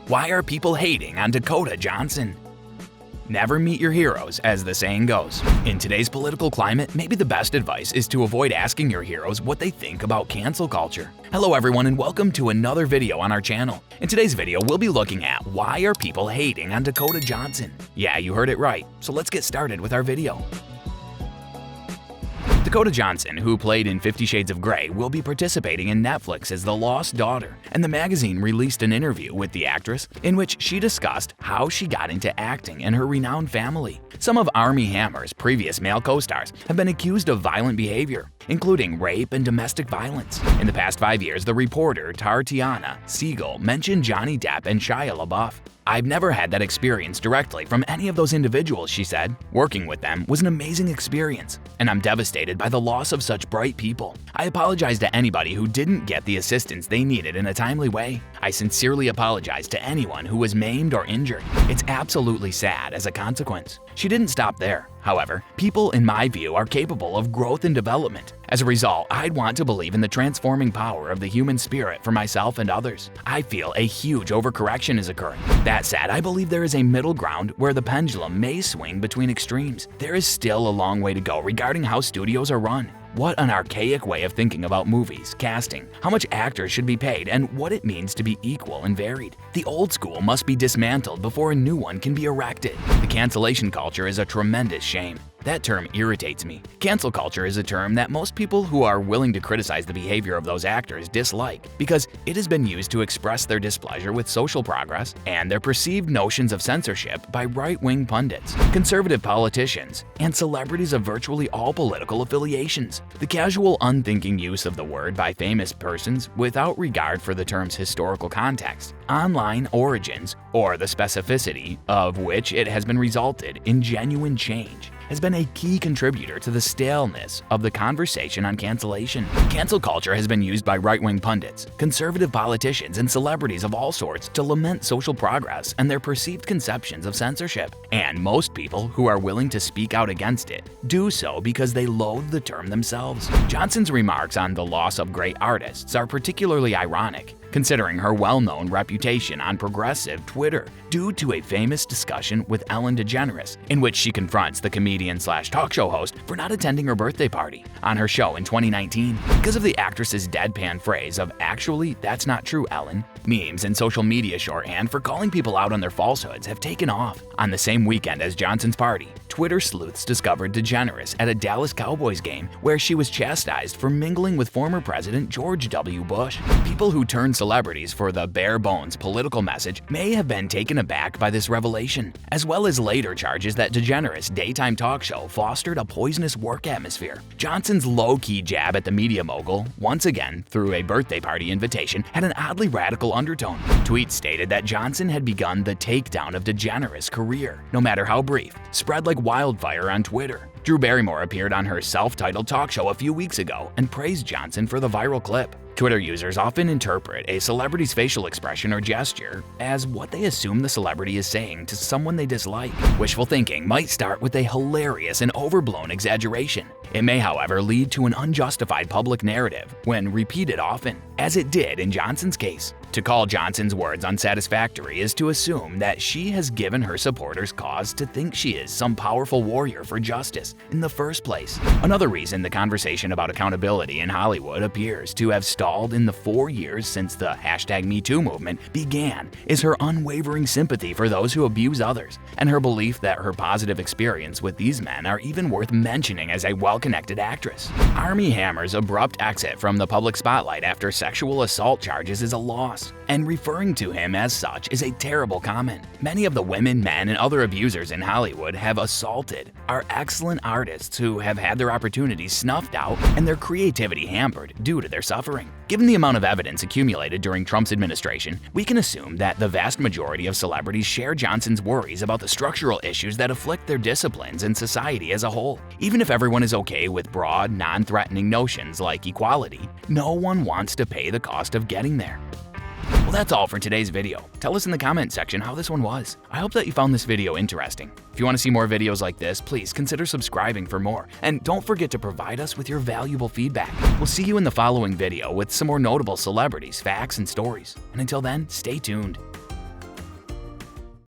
Why are people hating on Dakota Johnson? Never meet your heroes, as the saying goes. In today's political climate, maybe the best advice is to avoid asking your heroes what they think about cancel culture. Hello everyone and welcome to another video on our channel. In today's video, we'll be looking at why are people hating on Dakota Johnson? Yeah, you heard it right, so let's get started with our video. Dakota Johnson, who played in 50 Shades of Grey, will be participating in Netflix as the Lost Daughter, and the magazine released an interview with the actress in which she discussed how she got into acting and her renowned family. Some of Armie Hammer's previous male co-stars have been accused of violent behavior, including rape and domestic violence. In the past 5 years, the reporter Tatiana Siegel mentioned Johnny Depp and Shia LaBeouf. "I've never had that experience directly from any of those individuals," she said. "Working with them was an amazing experience, and I'm devastated by the loss of such bright people. I apologize to anybody who didn't get the assistance they needed in a timely way. I sincerely apologize to anyone who was maimed or injured. It's absolutely sad as a consequence." She didn't stop there. However, people in my view are capable of growth and development. As a result, I'd want to believe in the transforming power of the human spirit for myself and others. I feel a huge overcorrection is occurring. That said, I believe there is a middle ground where the pendulum may swing between extremes. There is still a long way to go regarding how studios are run. What an archaic way of thinking about movies, casting, how much actors should be paid, and what it means to be equal and varied. The old school must be dismantled before a new one can be erected. The cancellation culture is a tremendous shame. That term irritates me. Cancel culture is a term that most people who are willing to criticize the behavior of those actors dislike because it has been used to express their displeasure with social progress and their perceived notions of censorship by right-wing pundits, conservative politicians, and celebrities of virtually all political affiliations. The casual, unthinking use of the word by famous persons without regard for the term's historical context, online origins, or the specificity of which it has been resulted in genuine change has been a key contributor to the staleness of the conversation on cancellation. Cancel culture has been used by right-wing pundits, conservative politicians, and celebrities of all sorts to lament social progress and their perceived conceptions of censorship. And most people who are willing to speak out against it do so because they loathe the term themselves. Johnson's remarks on the loss of great artists are particularly ironic, considering her well-known reputation on progressive Twitter due to a famous discussion with Ellen DeGeneres in which she confronts the comedian/talk show host for not attending her birthday party on her show in 2019. Because of the actress's deadpan phrase of "Actually, that's not true, Ellen," memes and social media shorthand for calling people out on their falsehoods have taken off. On the same weekend as Johnson's party, Twitter sleuths discovered DeGeneres at a Dallas Cowboys game where she was chastised for mingling with former President George W. Bush. People who turn celebrities for the bare-bones political message may have been taken aback by this revelation, as well as later charges that DeGeneres' daytime talk show fostered a poisonous work atmosphere. Johnson's low-key jab at the media mogul, once again through a birthday party invitation, had an oddly radical undertone. Tweets stated that Johnson had begun the takedown of DeGeneres' career, no matter how brief, spread like wildfire on Twitter. Drew Barrymore appeared on her self-titled talk show a few weeks ago and praised Johnson for the viral clip. Twitter users often interpret a celebrity's facial expression or gesture as what they assume the celebrity is saying to someone they dislike. Wishful thinking might start with a hilarious and overblown exaggeration. It may, however, lead to an unjustified public narrative when repeated often, as it did in Johnson's case. To call Johnson's words unsatisfactory is to assume that she has given her supporters cause to think she is some powerful warrior for justice in the first place. Another reason the conversation about accountability in Hollywood appears to have stalled in the 4 years since the #MeToo movement began is her unwavering sympathy for those who abuse others, and her belief that her positive experience with these men are even worth mentioning as a well-connected actress. Armie Hammer's abrupt exit from the public spotlight after sexual assault charges is a loss, and referring to him as such is a terrible comment. Many of the women, men, and other abusers in Hollywood have assaulted are excellent artists who have had their opportunities snuffed out and their creativity hampered due to their suffering. Given the amount of evidence accumulated during Trump's administration, we can assume that the vast majority of celebrities share Johnson's worries about the structural issues that afflict their disciplines and society as a whole. Even if everyone is okay with broad, non-threatening notions like equality, no one wants to pay the cost of getting there. Well, that's all for today's video. Tell us in the comment section how this one was. I hope that you found this video interesting. If you want to see more videos like this, please consider subscribing for more. And don't forget to provide us with your valuable feedback. We'll see you in the following video with some more notable celebrities, facts, and stories. And until then, stay tuned.